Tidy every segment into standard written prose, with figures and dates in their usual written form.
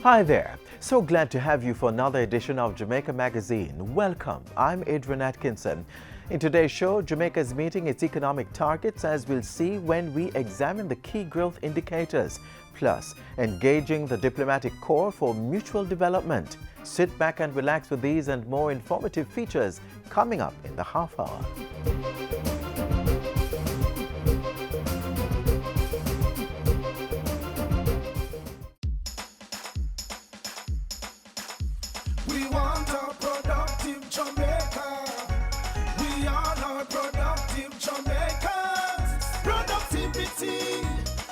Hi there. So glad to have you for another edition of Jamaica Magazine. Welcome. I'm Adrian Atkinson. In today's show, Jamaica is meeting its economic targets, as we'll see when we examine the key growth indicators, plus engaging the diplomatic corps for mutual development. Sit back and relax with these and more informative features coming up in the half hour. We want a productive Jamaica. We are not productive Jamaicans. Productivity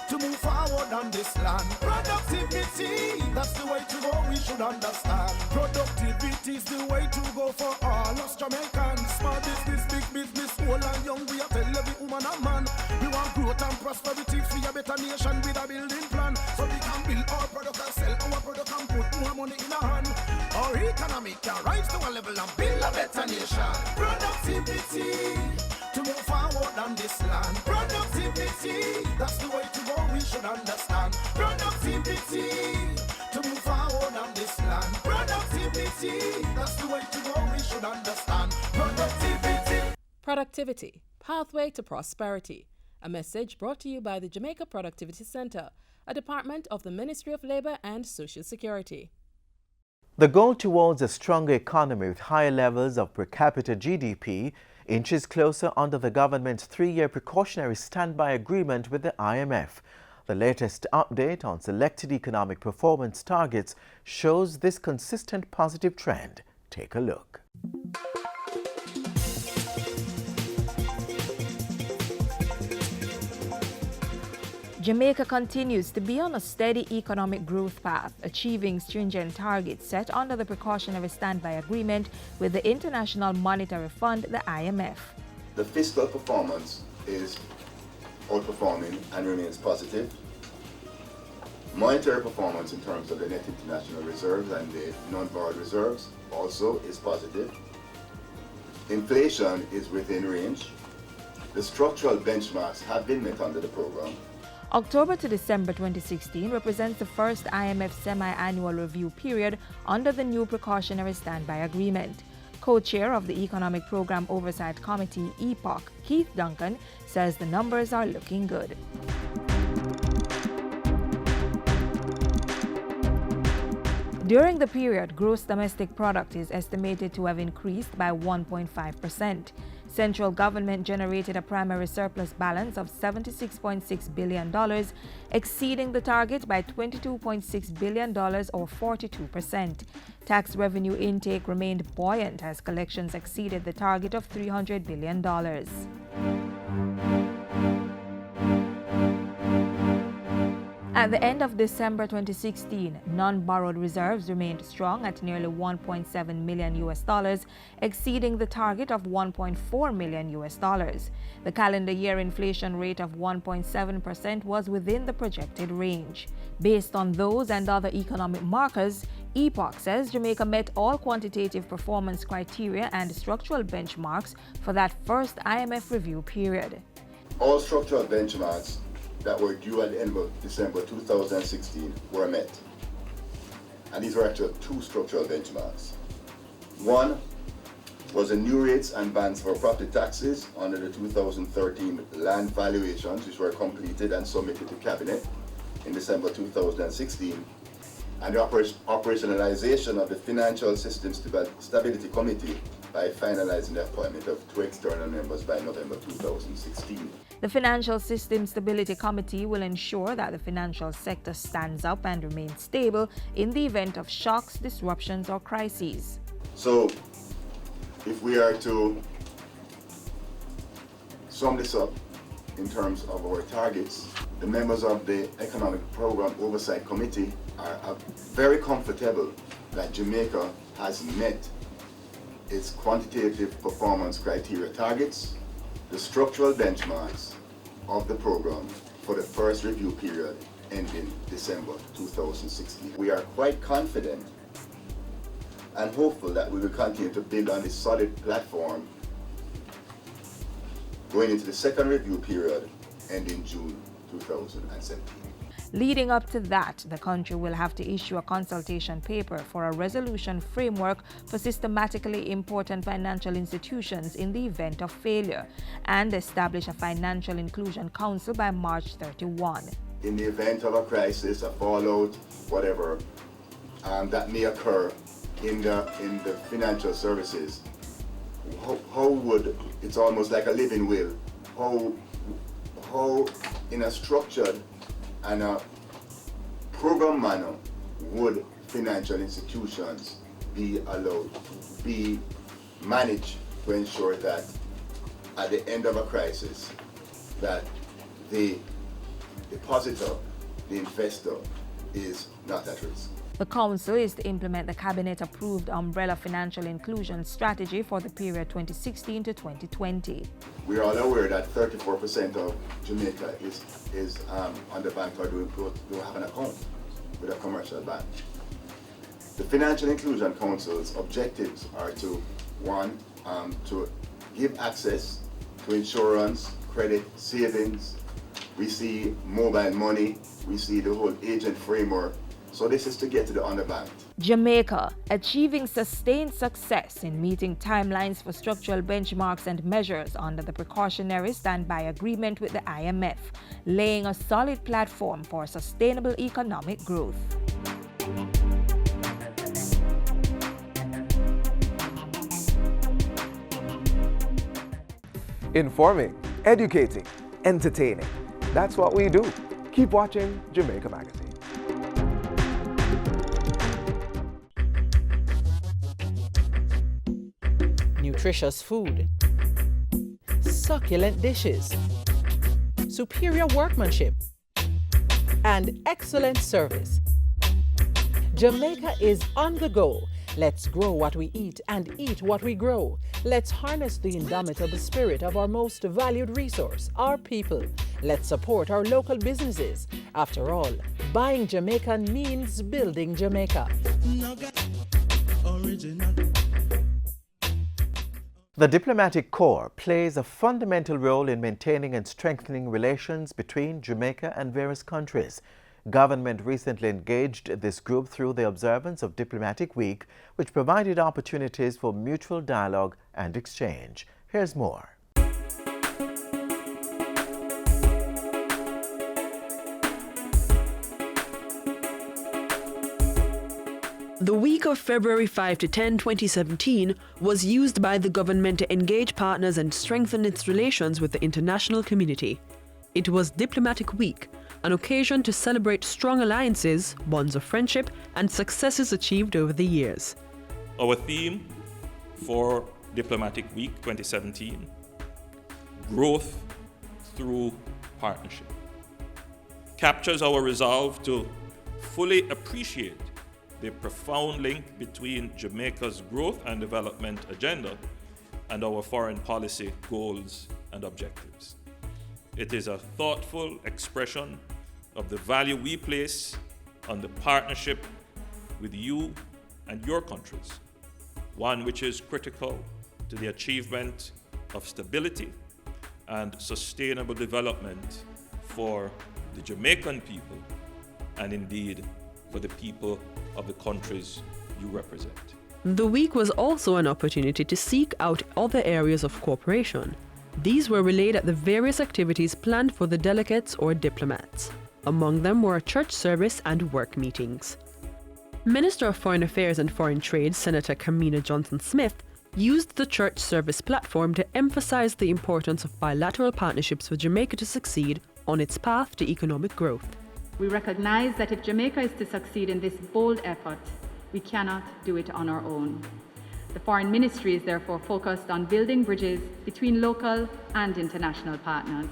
to move forward on this land. Productivity, that's the way to go, we should understand. Productivity is the way to go for all us Jamaicans. Small business, big business, old and young, we are tell every woman and man. We want growth and prosperity for a better nation with a building plan. So we can build our product and sell our product and put more money in our hand. Our economy can rise to a level and build a better nation. Productivity to move forward on this land. Productivity, that's the way to go, we should understand. Productivity to move forward on this land. Productivity, that's the way to go, we should understand. Productivity, pathway to prosperity. A message brought to you by the Jamaica Productivity Center, a department of the Ministry of Labor and Social Security. The goal towards a stronger economy with higher levels of per capita GDP inches closer under the government's 3-year precautionary standby agreement with the IMF. The latest update on selected economic performance targets shows this consistent positive trend. Take a look. Jamaica continues to be on a steady economic growth path, achieving stringent targets set under the precautionary standby agreement with the International Monetary Fund, the IMF. The fiscal performance is outperforming and remains positive. Monetary performance in terms of the net international reserves and the non-borrowed reserves also is positive. Inflation is within range. The structural benchmarks have been met under the program. October to December 2016 represents the first IMF semi-annual review period under the new precautionary standby agreement. Co-chair of the Economic Program Oversight Committee, EPOC, Keith Duncan, says the numbers are looking good. During the period, gross domestic product is estimated to have increased by 1.5%. Central government generated a primary surplus balance of $76.6 billion, exceeding the target by $22.6 billion or 42%. Tax revenue intake remained buoyant as collections exceeded the target of $300 billion. At the end of December 2016, non-borrowed reserves remained strong at nearly $1.7 million, exceeding the target of $1.4 million. The calendar year inflation rate of 1.7% was within the projected range. Based on those and other economic markers, EPOC says Jamaica met all quantitative performance criteria and structural benchmarks for that first IMF review period. All structural benchmarks that were due at the end of December 2016 were met. And these were actually two structural benchmarks. One was the new rates and bands for property taxes under the 2013 land valuations, which were completed and submitted to Cabinet in December 2016, and the operationalization of the Financial System Stability Committee by finalizing the appointment of 2 external members by November 2016. The Financial System Stability Committee will ensure that the financial sector stands up and remains stable in the event of shocks, disruptions, or crises. So, if we are to sum this up in terms of our targets, the members of the Economic Program Oversight Committee are very comfortable that Jamaica has met its quantitative performance criteria targets, the structural benchmarks of the program for the first review period ending December 2016. We are quite confident and hopeful that we will continue to build on this solid platform going into the second review period ending June 2017. Leading up to that, the country will have to issue a consultation paper for a resolution framework for systematically important financial institutions in the event of failure and establish a financial inclusion council by March 31. In the event of a crisis, a fallout, whatever, that may occur in the financial services, how would, it's almost like a living will, how in a structured and a program manner would financial institutions be allowed to be managed to ensure that at the end of a crisis that the depositor, the investor, is not at risk. The Council is to implement the Cabinet-approved Umbrella Financial Inclusion Strategy for the period 2016 to 2020. We are all aware that 34% of Jamaica is underbanked or don't have an account with a commercial bank. The Financial Inclusion Council's objectives are to, one, to give access to insurance, credit, savings. We see mobile money, we see the whole agent framework. So this is to get to the underbanked. Jamaica, achieving sustained success in meeting timelines for structural benchmarks and measures under the precautionary standby agreement with the IMF, laying a solid platform for sustainable economic growth. Informing, educating, entertaining. That's what we do. Keep watching Jamaica Magazine. Nutritious food, succulent dishes, superior workmanship, and excellent service. Jamaica is on the go. Let's grow what we eat and eat what we grow. Let's harness the indomitable spirit of our most valued resource, our people. Let's support our local businesses. After all, buying Jamaican means building Jamaica. The diplomatic corps plays a fundamental role in maintaining and strengthening relations between Jamaica and various countries. Government recently engaged this group through the observance of Diplomatic Week, which provided opportunities for mutual dialogue and exchange. Here's more. The week of February 5 to 10, 2017 was used by the government to engage partners and strengthen its relations with the international community. It was Diplomatic Week, an occasion to celebrate strong alliances, bonds of friendship, and successes achieved over the years. Our theme for Diplomatic Week 2017, growth through partnership, captures our resolve to fully appreciate the profound link between Jamaica's growth and development agenda and our foreign policy goals and objectives. It is a thoughtful expression of the value we place on the partnership with you and your countries, one which is critical to the achievement of stability and sustainable development for the Jamaican people and indeed for the people of the countries you represent. The week was also an opportunity to seek out other areas of cooperation. These were relayed at the various activities planned for the delegates or diplomats. Among them were a church service and work meetings. Minister of Foreign Affairs and Foreign Trade, Senator Kamina Johnson-Smith, used the church service platform to emphasize the importance of bilateral partnerships for Jamaica to succeed on its path to economic growth. We recognize that if Jamaica is to succeed in this bold effort, we cannot do it on our own. The Foreign Ministry is therefore focused on building bridges between local and international partners.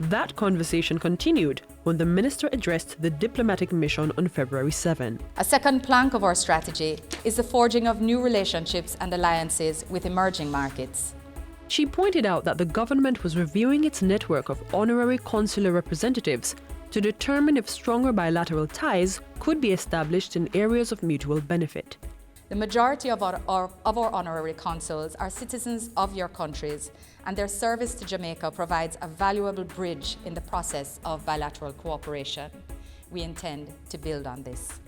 That conversation continued when the minister addressed the diplomatic mission on February 7. A second plank of our strategy is the forging of new relationships and alliances with emerging markets. She pointed out that the government was reviewing its network of honorary consular representatives to determine if stronger bilateral ties could be established in areas of mutual benefit. The majority of our honorary consuls are citizens of your countries, and their service to Jamaica provides a valuable bridge in the process of bilateral cooperation. we intend to build on this.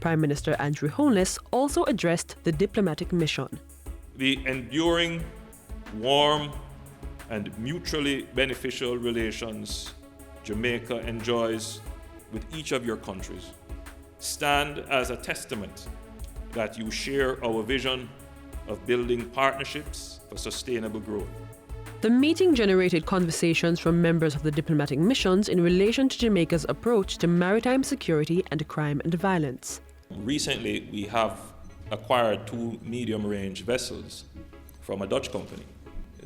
Prime Minister Andrew Holness also addressed the diplomatic mission. The enduring, warm, and mutually beneficial relations Jamaica enjoys with each of your countries stand as a testament that you share our vision of building partnerships for sustainable growth. The meeting generated conversations from members of the diplomatic missions in relation to Jamaica's approach to maritime security and crime and violence. Recently, we have acquired 2 medium-range vessels from a Dutch company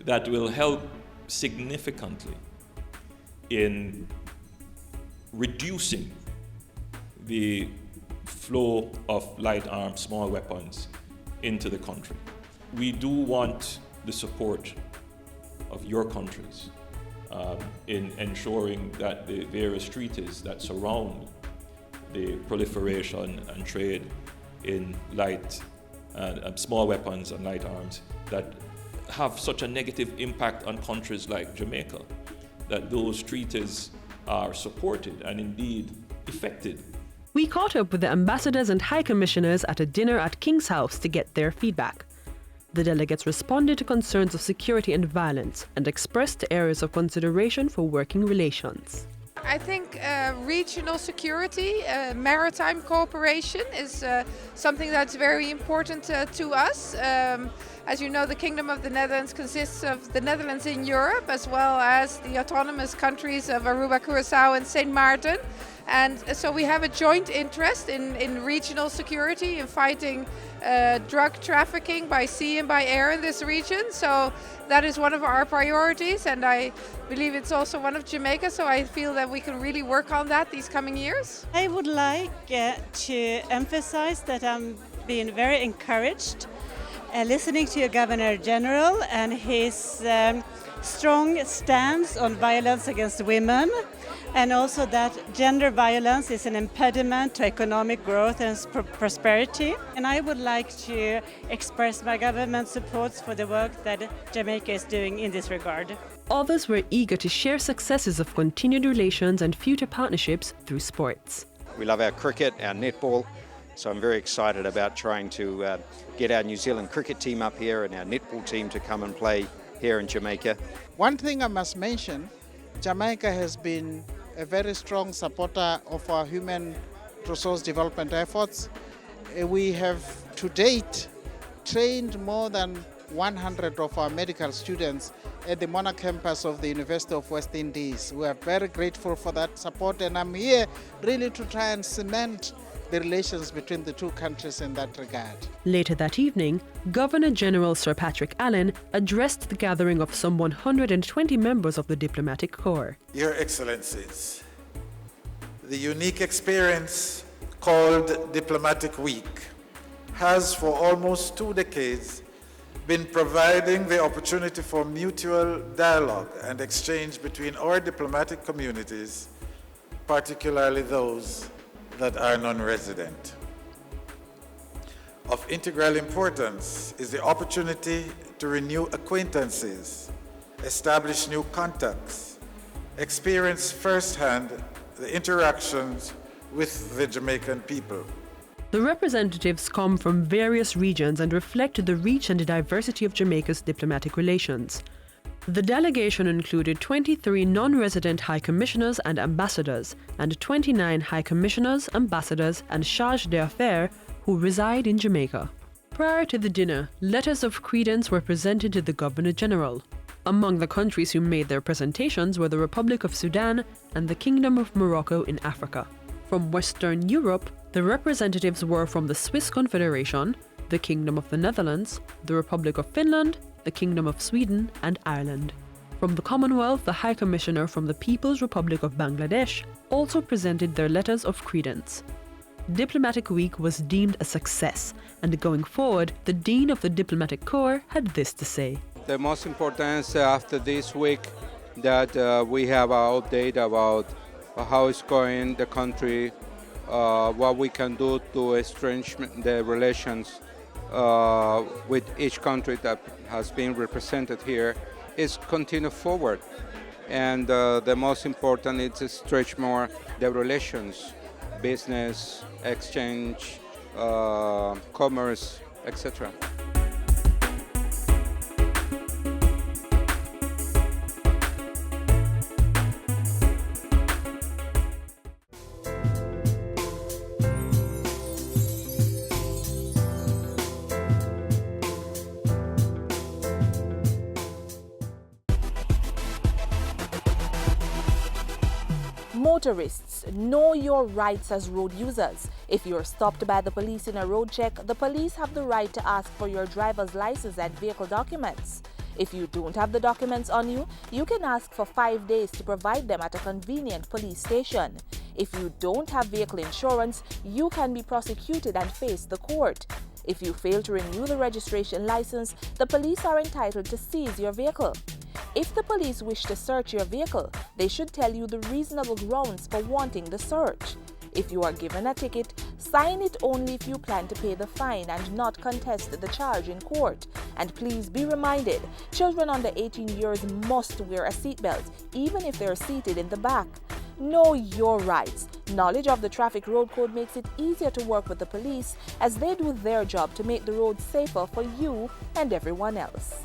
that will help significantly in reducing the flow of light arms, small weapons into the country. We do want the support of your countries in ensuring that the various treaties that surround the proliferation and trade in light and small weapons and light arms that have such a negative impact on countries like Jamaica, that those treaties are supported and indeed effected. We caught up with the ambassadors and high commissioners at a dinner at King's House to get their feedback. The delegates responded to concerns of security and violence and expressed areas of consideration for working relations. I think regional security, maritime cooperation is something that's very important to us. As you know, the Kingdom of the Netherlands consists of the Netherlands in Europe as well as the autonomous countries of Aruba, Curaçao and St. Martin. And so we have a joint interest in regional security, in fighting drug trafficking by sea and by air in this region. So that is one of our priorities, and I believe it's also one of Jamaica, so I feel that we can really work on that these coming years. I would like to emphasize that I'm being very encouraged listening to your Governor General and his strong stance on violence against women, and also that gender violence is an impediment to economic growth and prosperity. And I would like to express my government's support for the work that Jamaica is doing in this regard. Others were eager to share successes of continued relations and future partnerships through sports. We love our cricket, our netball, so I'm very excited about trying to get our New Zealand cricket team up here and our netball team to come and play here in Jamaica. One thing I must mention, Jamaica has been a very strong supporter of our human resource development efforts. We have to date trained more than 100 of our medical students at the Mona campus of the University of West Indies. We are very grateful for that support, and I'm here really to try and cement the relations between the two countries in that regard. Later that evening, Governor General Sir Patrick Allen addressed the gathering of some 120 members of the diplomatic corps. Your Excellencies, the unique experience called Diplomatic Week has for almost 2 decades been providing the opportunity for mutual dialogue and exchange between our diplomatic communities, particularly those that are non-resident. Of integral importance is the opportunity to renew acquaintances, establish new contacts, experience firsthand the interactions with the Jamaican people. The representatives come from various regions and reflect the reach and diversity of Jamaica's diplomatic relations. The delegation included 23 non-resident high commissioners and ambassadors and 29 high commissioners, ambassadors and chargé d'affaires who reside in Jamaica. Prior to the dinner, letters of credence were presented to the Governor General. Among the countries who made their presentations were the Republic of Sudan and the Kingdom of Morocco in Africa. From Western Europe, the representatives were from the Swiss Confederation, the Kingdom of the Netherlands, the Republic of Finland, the Kingdom of Sweden and Ireland. From the Commonwealth, the High Commissioner from the People's Republic of Bangladesh also presented their letters of credence. Diplomatic Week was deemed a success, and going forward, the Dean of the Diplomatic Corps had this to say. The most important after this week that we have an update about how it's going the country, what we can do to strengthen the relations with each country that has been represented here is continue forward. And the most important is to stretch more the relations business, exchange, commerce, etc. Motorists, know your rights as road users. If you're stopped by the police in a road check, the police have the right to ask for your driver's license and vehicle documents. If you don't have the documents on you, you can ask for 5 days to provide them at a convenient police station. If you don't have vehicle insurance, you can be prosecuted and face the court. If you fail to renew the registration license, the police are entitled to seize your vehicle. If the police wish to search your vehicle, they should tell you the reasonable grounds for wanting the search. If you are given a ticket, sign it only if you plan to pay the fine and not contest the charge in court. And please be reminded, children under 18 years must wear a seatbelt, even if they are seated in the back. Know your rights. Knowledge of the traffic road code makes it easier to work with the police as they do their job to make the roads safer for you and everyone else.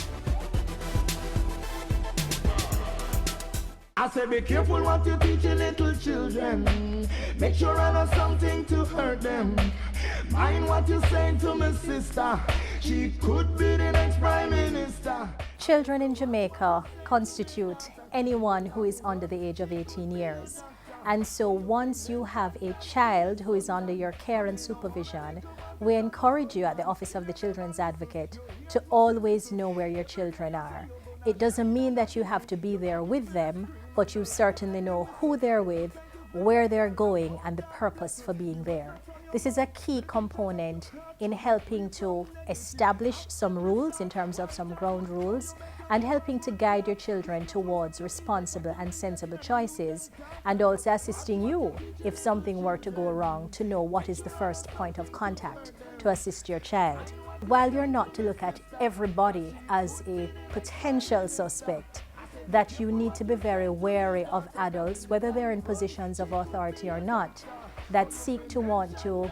I say be careful what you teach your little children. Make sure I know something to hurt them. Mind what you're saying to my sister. She could be the next prime minister. Children in Jamaica constitute anyone who is under the age of 18 years. And so once you have a child who is under your care and supervision, we encourage you at the Office of the Children's Advocate to always know where your children are. It doesn't mean that you have to be there with them, but you certainly know who they're with, where they're going, and the purpose for being there. This is a key component in helping to establish some rules in terms of some ground rules and helping to guide your children towards responsible and sensible choices, and also assisting you if something were to go wrong to know what is the first point of contact to assist your child. While you're not to look at everybody as a potential suspect, that you need to be very wary of adults, whether they're in positions of authority or not, that seek to want to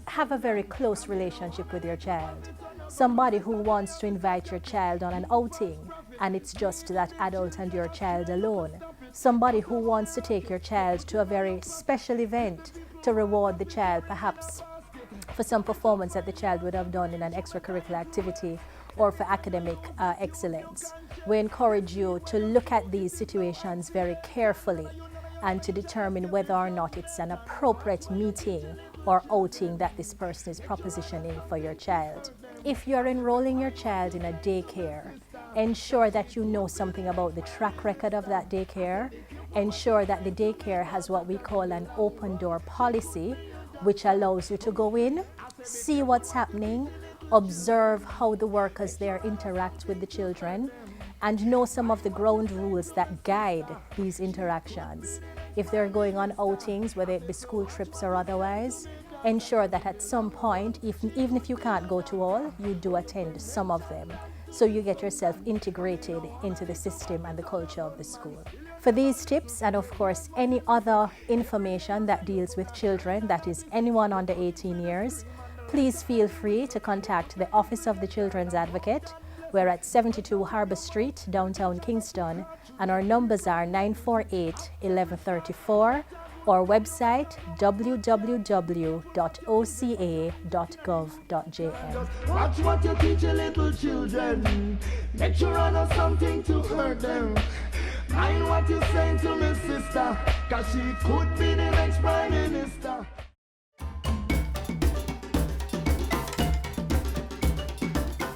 have a very close relationship with your child. Somebody who wants to invite your child on an outing and it's just that adult and your child alone. Somebody who wants to take your child to a very special event to reward the child, perhaps for some performance that the child would have done in an extracurricular activity or for academic excellence. We encourage you to look at these situations very carefully and to determine whether or not it's an appropriate meeting or outing that this person is propositioning for your child. If you're enrolling your child in a daycare, ensure that you know something about the track record of that daycare. Ensure that the daycare has what we call an open door policy, which allows you to go in, see what's happening, observe how the workers there interact with the children, and know some of the ground rules that guide these interactions. If they're going on outings, whether it be school trips or otherwise, ensure that at some point, even if you can't go to all, you do attend some of them, so you get yourself integrated into the system and the culture of the school. For these tips, and of course any other information that deals with children, that is anyone under 18 years, please feel free to contact the Office of the Children's Advocate. We're at 72 Harbour Street, downtown Kingston, and our numbers are 948-1134, or website www.oca.gov.jm. Watch what you teach your little children. Make sure I know something to hurt them. Mind what you saying to my sister, cause she could be the next prime minister.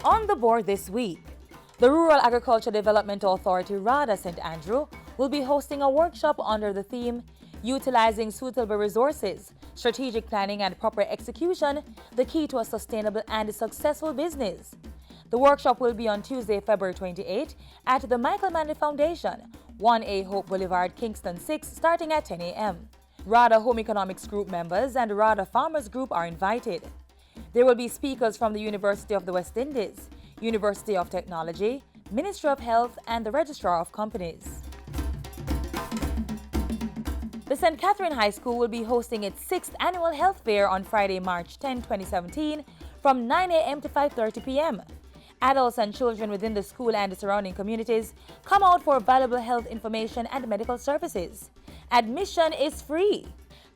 On the board this week, the Rural Agriculture Development Authority, RADA St. Andrew, will be hosting a workshop under the theme Utilizing Suitable Resources, Strategic Planning and Proper Execution, the Key to a Sustainable and Successful Business. The workshop will be on Tuesday, February 28 at the Michael Manley Foundation, 1A Hope Boulevard, Kingston 6, starting at 10 a.m. RADA Home Economics Group members and RADA Farmers Group are invited. There will be speakers from the University of the West Indies, University of Technology, Ministry of Health, and the Registrar of Companies. The St. Catherine High School will be hosting its 6th annual health fair on Friday, March 10, 2017 from 9 a.m. to 5:30 p.m. Adults and children within the school and the surrounding communities come out for valuable health information and medical services. Admission is free.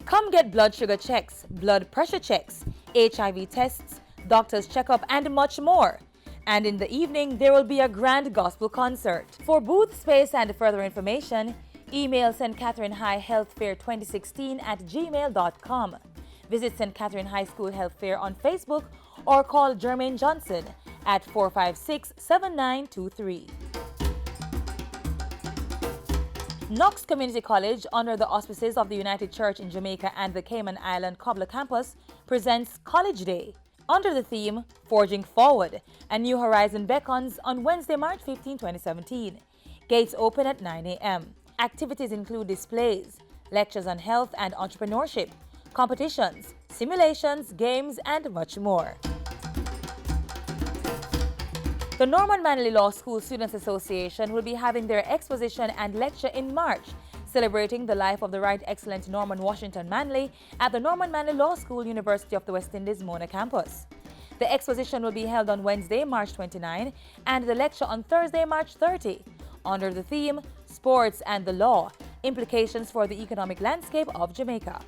Come get blood sugar checks, blood pressure checks, HIV tests, doctor's checkup, and much more. And in the evening, there will be a grand gospel concert. For booth space and further information, email St. Catherine High Health Fair 2016 at gmail.com. Visit St. Catherine High School Health Fair on Facebook or call Jermaine Johnson at 456-7923. Knox Community College, under the auspices of the United Church in Jamaica and the Cayman Island Cobbler Campus, presents College Day under the theme Forging Forward, a New Horizon beckons on Wednesday, March 15, 2017. Gates open at 9 a.m. Activities include displays, lectures on health and entrepreneurship, competitions, simulations, games, and much more. The Norman Manley Law School Students Association will be having their exposition and lecture in March, celebrating the life of the Right Excellent Norman Washington Manley at the Norman Manley Law School, University of the West Indies, Mona campus. The exposition will be held on Wednesday, March 29, and the lecture on Thursday, March 30, under the theme Sports and the Law, Implications for the Economic Landscape of Jamaica.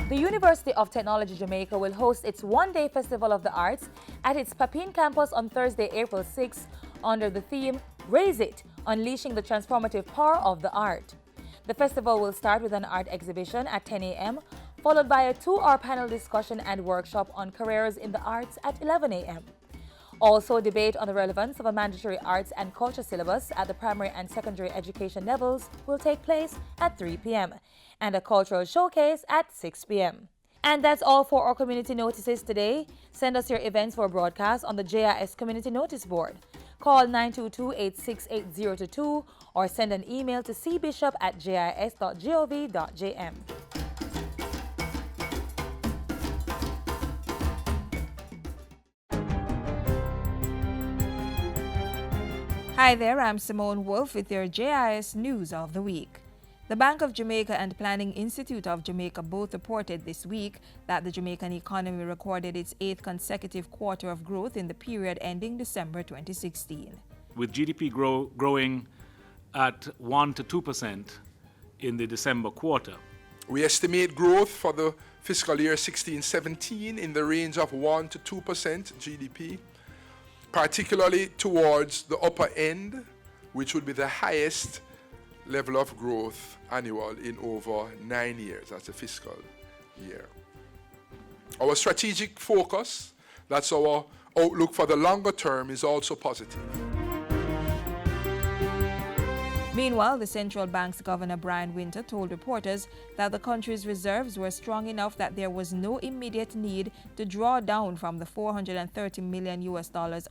The University of Technology Jamaica will host its one-day Festival of the Arts at its Papine campus on Thursday, April 6, under the theme Raise It, Unleashing the Transformative Power of the Art. The festival will start with an art exhibition at 10 a.m., followed by a 2-hour panel discussion and workshop on careers in the arts at 11 a.m. Also, debate on the relevance of a mandatory arts and culture syllabus at the primary and secondary education levels will take place at 3 p.m. and a cultural showcase at 6 p.m. And that's all for our community notices today. Send us your events for broadcast on the JIS Community Notice Board. Call 922-868-022 or send an email to cbishop@jis.gov.jm. Hi there, I'm Simone Wolf with your JIS News of the Week. The Bank of Jamaica and Planning Institute of Jamaica both reported this week that the Jamaican economy recorded its 8th consecutive quarter of growth in the period ending December 2016. With GDP growing at 1 to 2% in the December quarter. We estimate growth for the fiscal year 16-17 in the range of 1 to 2% GDP, particularly towards the upper end, which would be the highest level of growth annual in over 9 years. That's a fiscal year. Our strategic focus, that's our outlook for the longer term, is also positive. Meanwhile, the central bank's Governor Brian Winter told reporters that the country's reserves were strong enough that there was no immediate need to draw down from the $430 million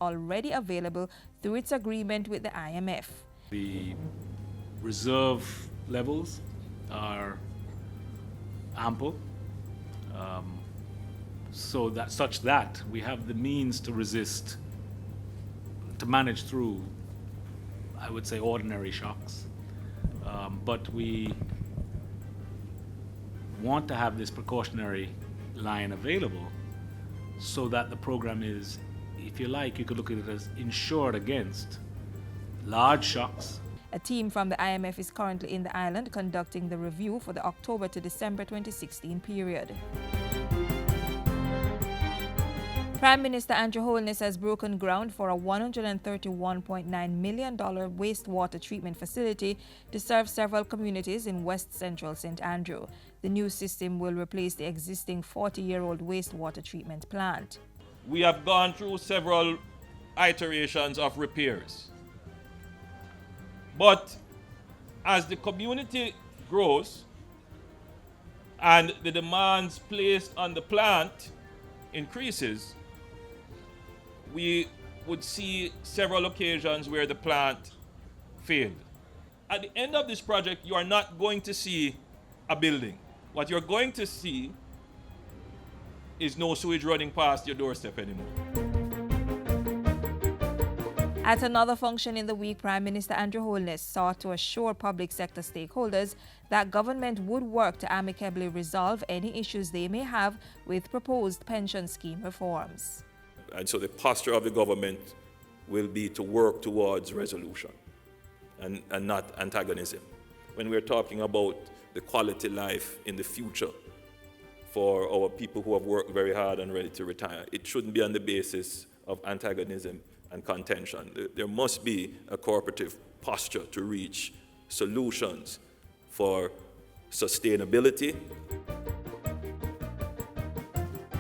already available through its agreement with the IMF. The reserve levels are ample, such that we have the means to resist, to manage through, I would say, ordinary shocks. But we want to have this precautionary line available so that the program is, if you like, you could look at it as insured against large shocks. A team from the IMF is currently in the island conducting the review for the October to December 2016 period. Prime Minister Andrew Holness has broken ground for a $131.9 million wastewater treatment facility to serve several communities in West Central St. Andrew. The new system will replace the existing 40-year-old wastewater treatment plant. We have gone through several iterations of repairs. But as the community grows and the demands placed on the plant increases, we would see several occasions where the plant failed. At the end of this project, you are not going to see a building. What you're going to see is no sewage running past your doorstep anymore. At another function in the week, Prime Minister Andrew Holness sought to assure public sector stakeholders that government would work to amicably resolve any issues they may have with proposed pension scheme reforms. And so the posture of the government will be to work towards resolution and not antagonism. When we're talking about the quality life in the future for our people who have worked very hard and ready to retire, it shouldn't be on the basis of antagonism and contention. There must be a cooperative posture to reach solutions for sustainability.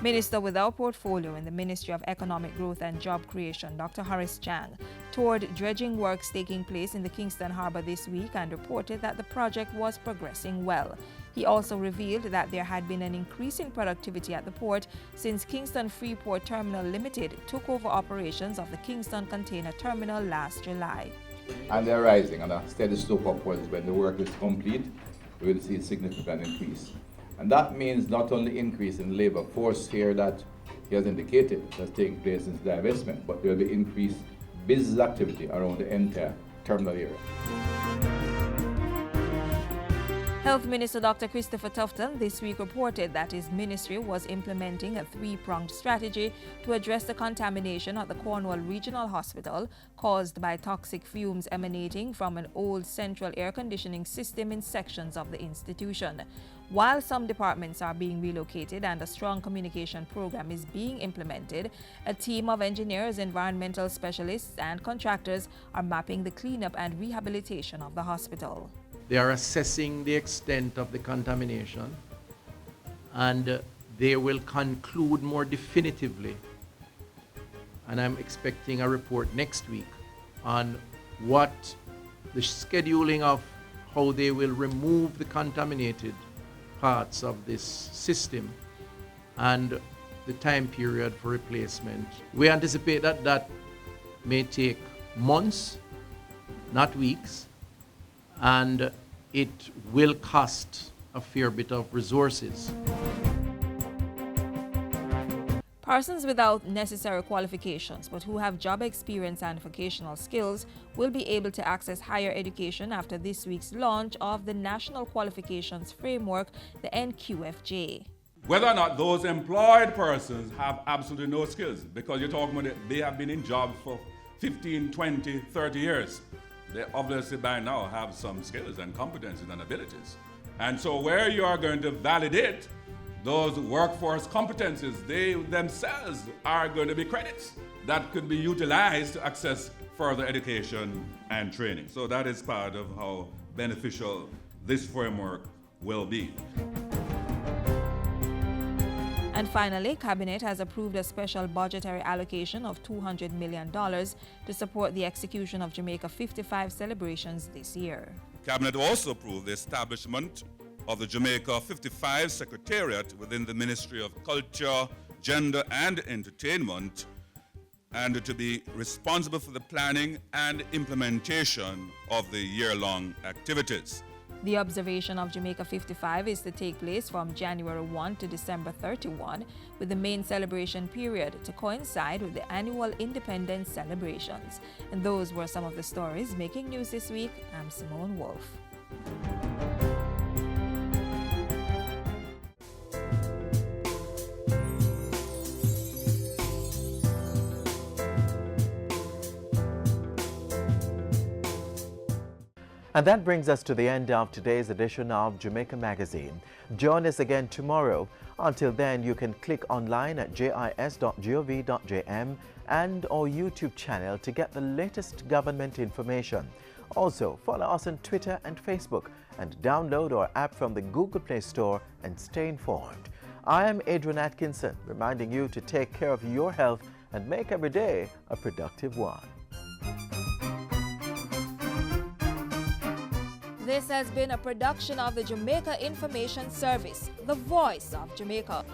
Minister without portfolio in the Ministry of Economic Growth and Job Creation, Dr. Horace Chang, toured dredging works taking place in the Kingston Harbour this week and reported that the project was progressing well. He also revealed that there had been an increase in productivity at the port since Kingston Freeport Terminal Limited took over operations of the Kingston Container Terminal last July. And they're rising on a steady slope upwards. When the work is complete, we will see a significant increase. And that means not only increase in labor force here that he has indicated that's taking place since the divestment, but there will be increased business activity around the entire terminal area. Health Minister Dr. Christopher Tufton this week reported that his ministry was implementing a three-pronged strategy to address the contamination at the Cornwall Regional Hospital caused by toxic fumes emanating from an old central air conditioning system in sections of the institution. While some departments are being relocated and a strong communication program is being implemented, a team of engineers, environmental specialists, and contractors are mapping the cleanup and rehabilitation of the hospital. They are assessing the extent of the contamination, and they will conclude more definitively, and I'm expecting a report next week on what the scheduling of how they will remove the contaminated parts of this system and the time period for replacement. We anticipate that that may take months, not weeks, and it will cost a fair bit of resources. Persons without necessary qualifications but who have job experience and vocational skills will be able to access higher education after this week's launch of the National Qualifications Framework, the NQFJ. Whether or not those employed persons have absolutely no skills, because you're talking about they have been in jobs for 15, 20, 30 years. They obviously by now have some skills and competencies and abilities. And so where you are going to validate those workforce competencies, they themselves are going to be credits that could be utilized to access further education and training. So that is part of how beneficial this framework will be. And finally, Cabinet has approved a special budgetary allocation of $200 million to support the execution of Jamaica 55 celebrations this year. Cabinet also approved the establishment of the Jamaica 55 Secretariat within the Ministry of Culture, Gender and Entertainment, and to be responsible for the planning and implementation of the year-long activities. The observation of Jamaica 55 is to take place from January 1 to December 31, with the main celebration period to coincide with the annual independence celebrations. And those were some of the stories making news this week. I'm Simone Wolf. And that brings us to the end of today's edition of Jamaica Magazine. Join us again tomorrow. Until then, you can click online at jis.gov.jm and our YouTube channel to get the latest government information. Also, follow us on Twitter and Facebook and download our app from the Google Play Store and stay informed. I am Adrian Atkinson, reminding you to take care of your health and make every day a productive one. This has been a production of the Jamaica Information Service, the voice of Jamaica.